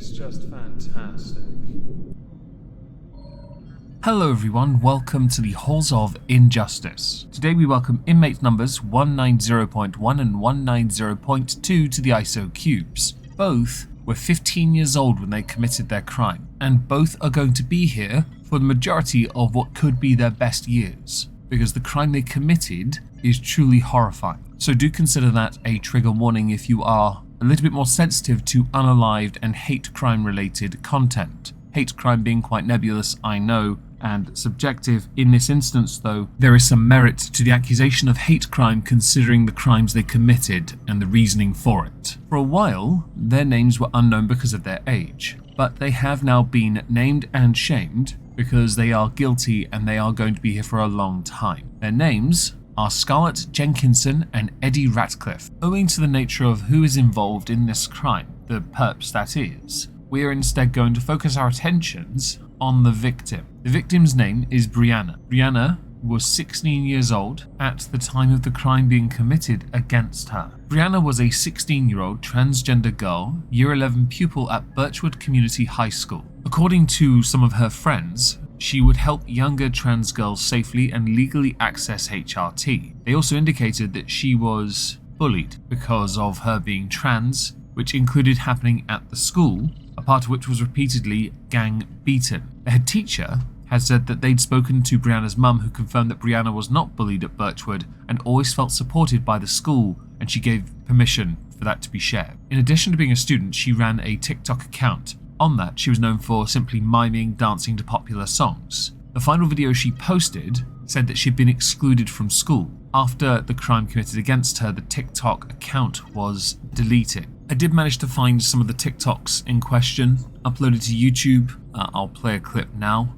is just fantastic. Hello everyone, welcome to the Halls of Injustice. Today we welcome inmate numbers 190.1 and 190.2 to the ISO cubes. Both were 15 years old when they committed their crime, and both are going to be here for the majority of what could be their best years, because the crime they committed is truly horrifying. So do consider that a trigger warning if you are a little bit more sensitive to unalived and hate crime related content. Hate crime being quite nebulous, I know, and subjective. In this instance though, there is some merit to the accusation of hate crime considering the crimes they committed and the reasoning for it. For a while, their names were unknown because of their age, but they have now been named and shamed because they are guilty and they are going to be here for a long time. Their names are Scarlett, Jenkinson and Eddie Ratcliffe. Owing to the nature of who is involved in this crime, the perps that is, we are instead going to focus our attentions on the victim. The victim's name is Brianna. Brianna was 16 years old at the time of the crime being committed against her. Brianna was a 16-year-old transgender girl, year 11 pupil at Birchwood Community High School. According to some of her friends, she would help younger trans girls safely and legally access HRT. They also indicated that she was bullied because of her being trans, which included happening at the school, a part of which was repeatedly gang beaten. The head teacher had said that they'd spoken to Brianna's mum, who confirmed that Brianna was not bullied at Birchwood and always felt supported by the school, and she gave permission for that to be shared. In addition to being a student, she ran a TikTok account. On that, she was known for simply miming, dancing to popular songs. The final video she posted said that she'd been excluded from school. After the crime committed against her, the TikTok account was deleted. I did manage to find some of the TikToks in question, uploaded to YouTube. I'll play a clip now.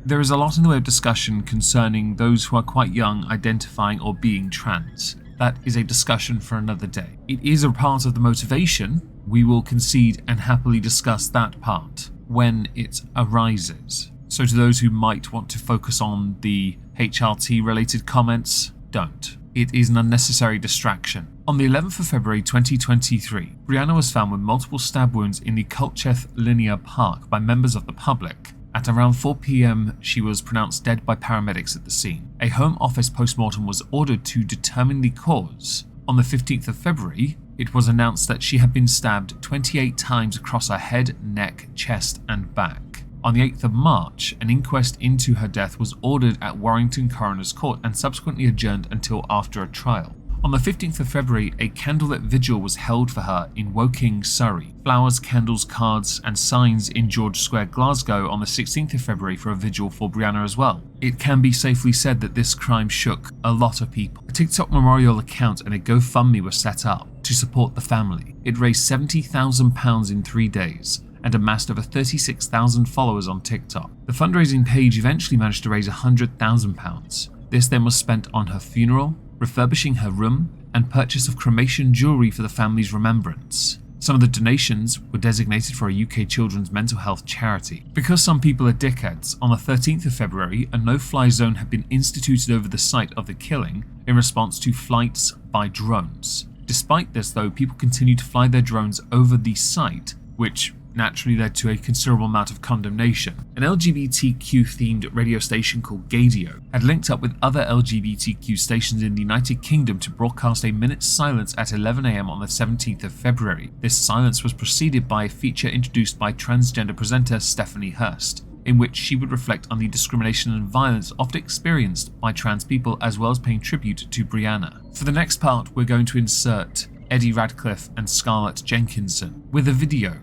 There is a lot in the way of discussion concerning those who are quite young identifying or being trans. That is a discussion for another day. It is a part of the motivation. We will concede and happily discuss that part when it arises. So to those who might want to focus on the HRT related comments, don't. It is an unnecessary distraction. On the 11th of February 2023, Brianna was found with multiple stab wounds in the Culcheth Linear Park by members of the public. At around 4 p.m, she was pronounced dead by paramedics at the scene. A Home Office postmortem was ordered to determine the cause. On the 15th of February, it was announced that she had been stabbed 28 times across her head, neck, chest, and back. On the 8th of March, an inquest into her death was ordered at Warrington Coroner's Court and subsequently adjourned until after a trial. On the 15th of February, a candlelit vigil was held for her in Woking, Surrey. Flowers, candles, cards and signs in George Square, Glasgow on the 16th of February for a vigil for Brianna as well. It can be safely said that this crime shook a lot of people. A TikTok memorial account and a GoFundMe were set up to support the family. It raised £70,000 in 3 days and amassed over 36,000 followers on TikTok. The fundraising page eventually managed to raise £100,000. This then was spent on her funeral, refurbishing her room, and purchase of cremation jewellery for the family's remembrance. Some of the donations were designated for a UK children's mental health charity. Because some people are dickheads, on the 13th of February, a no-fly zone had been instituted over the site of the killing in response to flights by drones. Despite this though, people continued to fly their drones over the site, which naturally led to a considerable amount of condemnation. An LGBTQ-themed radio station called Ghey had linked up with other LGBTQ stations in the United Kingdom to broadcast a minute's silence at 11 AM on the 17th of February. This silence was preceded by a feature introduced by transgender presenter Stephanie Hurst, in which she would reflect on the discrimination and violence often experienced by trans people, as well as paying tribute to Brianna. For the next part, we're going to insert Eddie Ratcliffe and Scarlett Jenkinson with a video.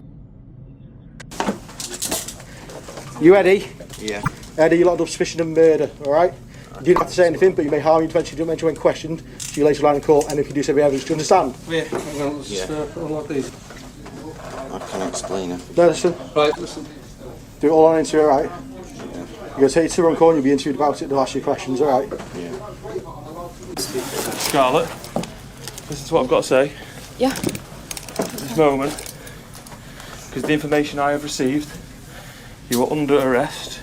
You Eddie? Yeah. Eddie, you're locked up suspicion of murder, alright? You didn't have to say anything, but you may harm you eventually don't mention when questioned, so you later line in court, and if you do say evidence, do you understand? Yeah, well, let's just unlock these. I can explain it. No, listen. Right, listen. Do it all on interview, alright? Yeah. You're going to take it to the wrong corner, you'll be interviewed about it, they'll ask you questions, alright? Yeah. Scarlett, this is what I've got to say. Yeah. this moment, because the information I have received, you are under arrest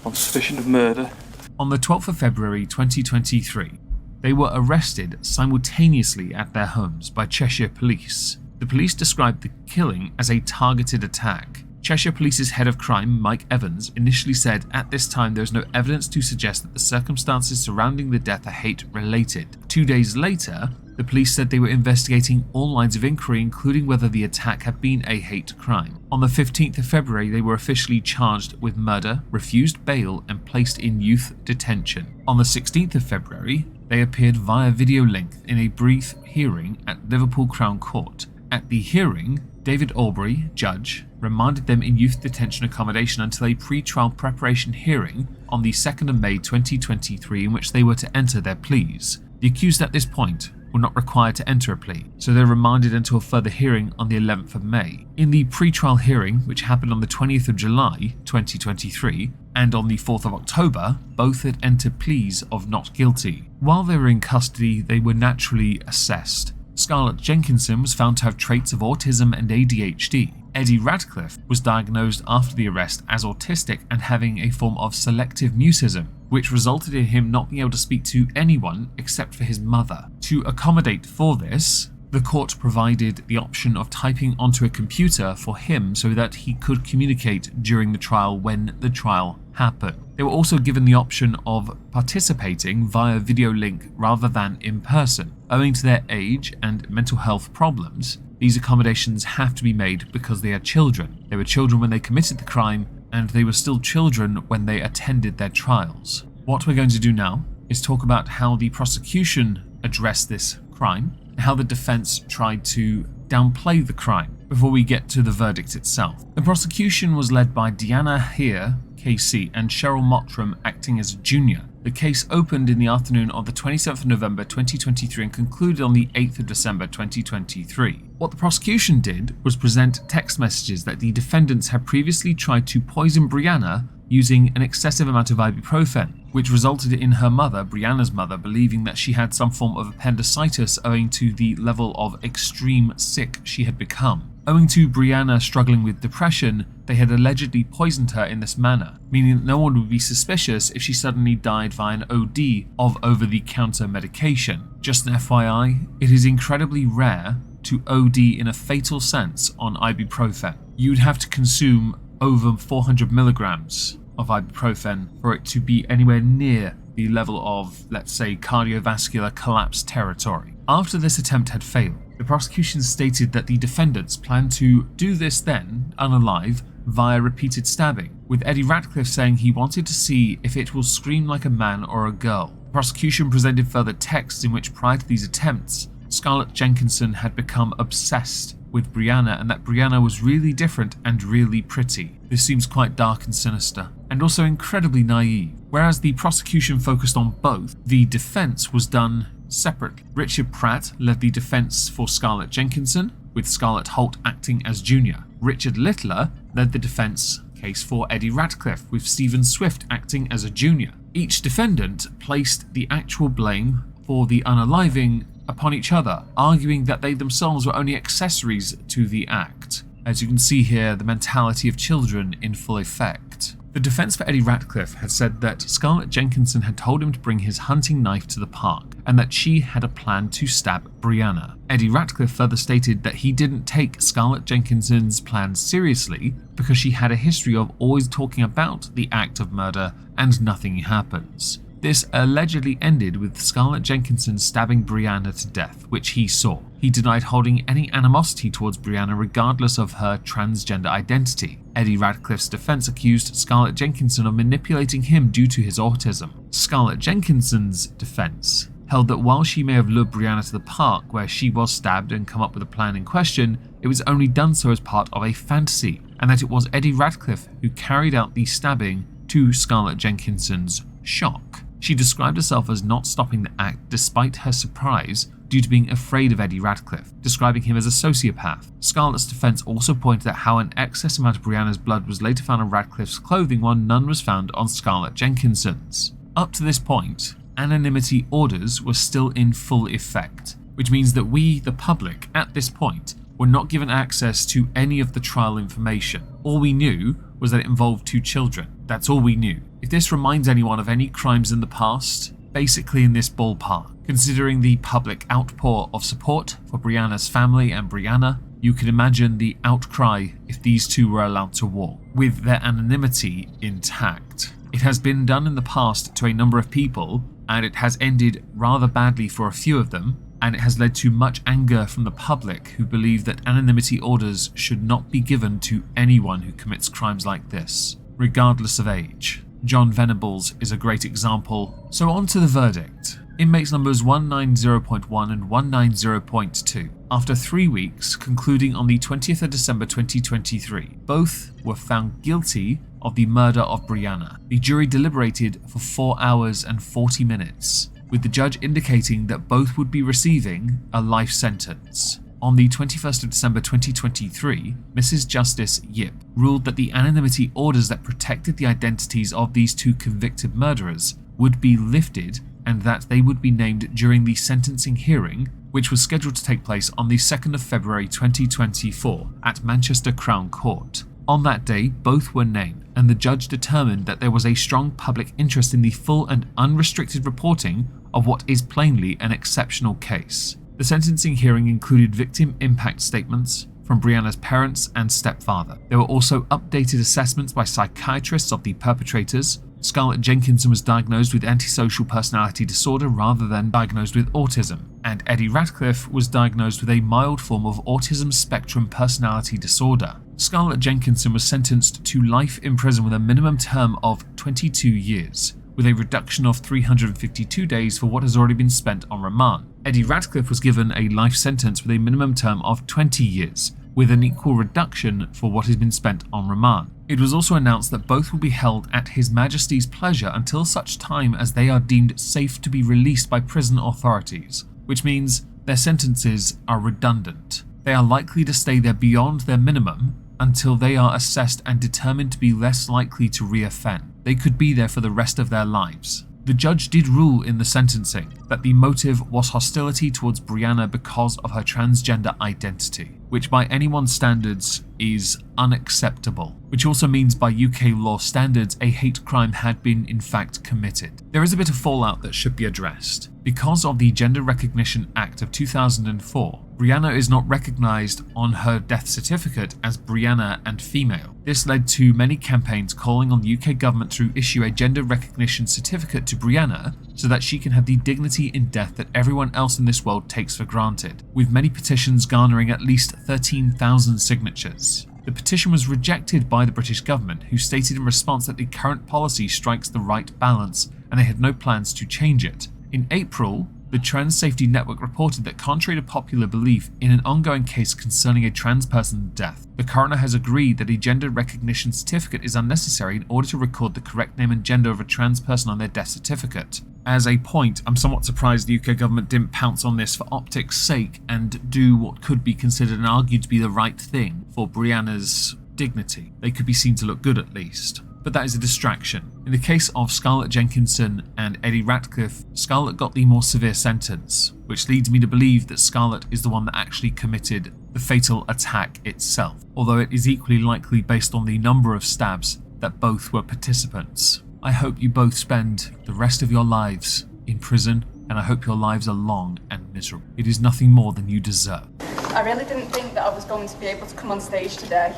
on suspicion of murder. On the 12th of February 2023, they were arrested simultaneously at their homes by Cheshire Police. The police described the killing as a targeted attack. Cheshire Police's head of crime, Mike Evans, initially said at this time there is no evidence to suggest that the circumstances surrounding the death are hate-related. 2 days later, the police said they were investigating all lines of inquiry, including whether the attack had been a hate crime. On the 15th of February, they were officially charged with murder, refused bail, and placed in youth detention. On the 16th of February, they appeared via video link in a brief hearing at Liverpool Crown Court. At the hearing, David Aubrey, judge, remanded them in youth detention accommodation until a pre-trial preparation hearing on the 2nd of May 2023 in which they were to enter their pleas. The accused at this point were not required to enter a plea, so they were remanded until a further hearing on the 11th of May. In the pre-trial hearing, which happened on the 20th of July 2023, and on the 4th of October, both had entered pleas of not guilty. While they were in custody, they were naturally assessed. Scarlett Jenkinson was found to have traits of autism and ADHD. Eddie Ratcliffe was diagnosed after the arrest as autistic and having a form of selective mutism, which resulted in him not being able to speak to anyone except for his mother. To accommodate for this, the court provided the option of typing onto a computer for him so that he could communicate during the trial when the trial happened. They were also given the option of participating via video link rather than in person. Owing to their age and mental health problems, these accommodations have to be made because they are children. They were children when they committed the crime, and they were still children when they attended their trials. What we're going to do now is talk about how the prosecution addressed this crime, and how the defense tried to downplay the crime before we get to the verdict itself. The prosecution was led by Deanna Heer, KC, and Cheryl Mottram acting as a junior. The case opened in the afternoon of the 27th of November 2023 and concluded on the 8th of December 2023. What the prosecution did was present text messages that the defendants had previously tried to poison Brianna using an excessive amount of ibuprofen, which resulted in her mother, Brianna's mother, believing that she had some form of appendicitis owing to the level of extreme sick she had become. Owing to Brianna struggling with depression, they had allegedly poisoned her in this manner, meaning that no one would be suspicious if she suddenly died via an OD of over-the-counter medication. Just an FYI, it is incredibly rare to OD in a fatal sense on ibuprofen. You'd have to consume over 400 milligrams of ibuprofen for it to be anywhere near the level of, let's say, cardiovascular collapse territory. After this attempt had failed, the prosecution stated that the defendants planned to do this then, unalive, via repeated stabbing, with Eddie Ratcliffe saying he wanted to see if it will scream like a man or a girl. The prosecution presented further texts in which prior to these attempts, Scarlett Jenkinson had become obsessed with Brianna and that Brianna was really different and really pretty. This seems quite dark and sinister, and also incredibly naive. Whereas the prosecution focused on both, the defense was done separately. Richard Pratt led the defense for Scarlett Jenkinson, with Scarlett Holt acting as junior. Richard Littler led the defense case for Eddie Ratcliffe, with Stephen Swift acting as a junior. Each defendant placed the actual blame for the unaliving upon each other, arguing that they themselves were only accessories to the act. As you can see here, the mentality of children in full effect. The defense for Eddie Ratcliffe had said that Scarlett Jenkinson had told him to bring his hunting knife to the park, and that she had a plan to stab Brianna. Eddie Ratcliffe further stated that he didn't take Scarlett Jenkinson's plan seriously because she had a history of always talking about the act of murder and nothing happens. This allegedly ended with Scarlett Jenkinson stabbing Brianna to death, which he saw. He denied holding any animosity towards Brianna regardless of her transgender identity. Eddie Ratcliffe's defense accused Scarlett Jenkinson of manipulating him due to his autism. Scarlett Jenkinson's defense held that while she may have lured Brianna to the park where she was stabbed and come up with a plan in question, it was only done so as part of a fantasy, and that it was Eddie Ratcliffe who carried out the stabbing to Scarlett Jenkinson's shock. She described herself as not stopping the act despite her surprise due to being afraid of Eddie Ratcliffe, describing him as a sociopath. Scarlett's defense also pointed out how an excess amount of Brianna's blood was later found on Ratcliffe's clothing while none was found on Scarlett Jenkinson's. Up to this point, anonymity orders were still in full effect, which means that we, the public, at this point, were not given access to any of the trial information. All we knew was that it involved 2 children. That's all we knew. If this reminds anyone of any crimes in the past, basically in this ballpark. Considering the public outpour of support for Brianna's family and Brianna, you can imagine the outcry if these 2 were allowed to walk, with their anonymity intact. It has been done in the past to a number of people, and it has ended rather badly for a few of them, and it has led to much anger from the public who believe that anonymity orders should not be given to anyone who commits crimes like this, regardless of age. John Venables is a great example. So on to the verdict. Inmates numbers 190.1 and 190.2. After 3 weeks, concluding on the 20th of December 2023, both were found guilty of the murder of Brianna. The jury deliberated for 4 hours and 40 minutes, with the judge indicating that both would be receiving a life sentence. On the 21st of December 2023, Mrs. Justice Yip ruled that the anonymity orders that protected the identities of these 2 convicted murderers would be lifted and that they would be named during the sentencing hearing, which was scheduled to take place on the 2nd of February 2024 at Manchester Crown Court. On that day, both were named, and the judge determined that there was a strong public interest in the full and unrestricted reporting of what is plainly an exceptional case. The sentencing hearing included victim impact statements from Brianna's parents and stepfather. There were also updated assessments by psychiatrists of the perpetrators. Scarlett Jenkinson was diagnosed with antisocial personality disorder rather than diagnosed with autism, and Eddie Ratcliffe was diagnosed with a mild form of autism spectrum personality disorder. Scarlett Jenkinson was sentenced to life in prison with a minimum term of 22 years, with a reduction of 352 days for what has already been spent on remand. Eddie Ratcliffe was given a life sentence with a minimum term of 20 years, with an equal reduction for what has been spent on remand. It was also announced that both will be held at His Majesty's pleasure until such time as they are deemed safe to be released by prison authorities, which means their sentences are redundant. They are likely to stay there beyond their minimum until they are assessed and determined to be less likely to reoffend. They could be there for the rest of their lives. The judge did rule in the sentencing that the motive was hostility towards Brianna because of her transgender identity, which by anyone's standards is unacceptable, which also means by UK law standards a hate crime had been in fact committed. There is a bit of fallout that should be addressed. Because of the Gender Recognition Act of 2004, Brianna is not recognised on her death certificate as Brianna and female. This led to many campaigns calling on the UK government to issue a gender recognition certificate to Brianna so that she can have the dignity in death that everyone else in this world takes for granted, with many petitions garnering at least 13,000 signatures. The petition was rejected by the British government, who stated in response that the current policy strikes the right balance and they had no plans to change it. In April, the Trans Safety Network reported that contrary to popular belief in an ongoing case concerning a trans person's death, the coroner has agreed that a gender recognition certificate is unnecessary in order to record the correct name and gender of a trans person on their death certificate. As a point, I'm somewhat surprised the UK government didn't pounce on this for optics' sake and do what could be considered and argued to be the right thing for Brianna's dignity. They could be seen to look good at least. But that is a distraction. In the case of Scarlett Jenkinson and Eddie Ratcliffe, Scarlett got the more severe sentence, which leads me to believe that Scarlett is the one that actually committed the fatal attack itself, although it is equally likely based on the number of stabs that both were participants. I hope you both spend the rest of your lives in prison, and I hope your lives are long and miserable. It is nothing more than you deserve. I really didn't think that I was going to be able to come on stage today.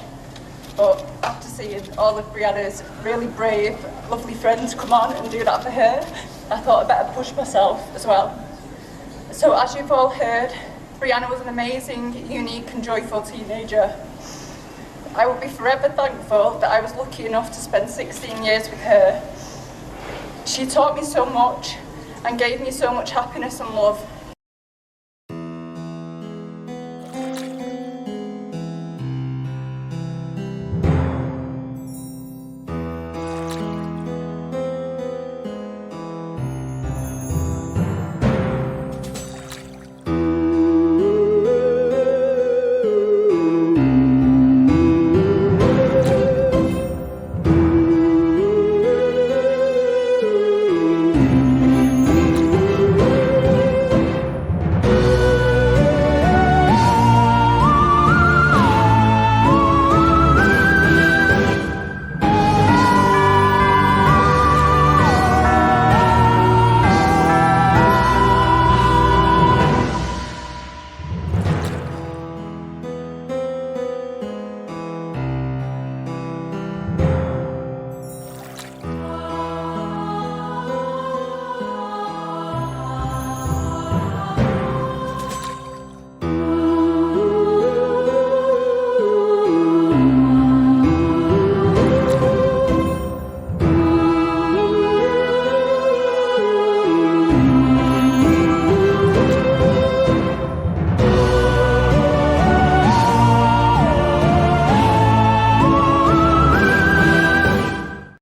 But after seeing all of Brianna's really brave, lovely friends come on and do that for her, I thought I'd better push myself as well. So as you've all heard, Brianna was an amazing, unique and joyful teenager. I will be forever thankful that I was lucky enough to spend 16 years with her. She taught me so much and gave me so much happiness and love.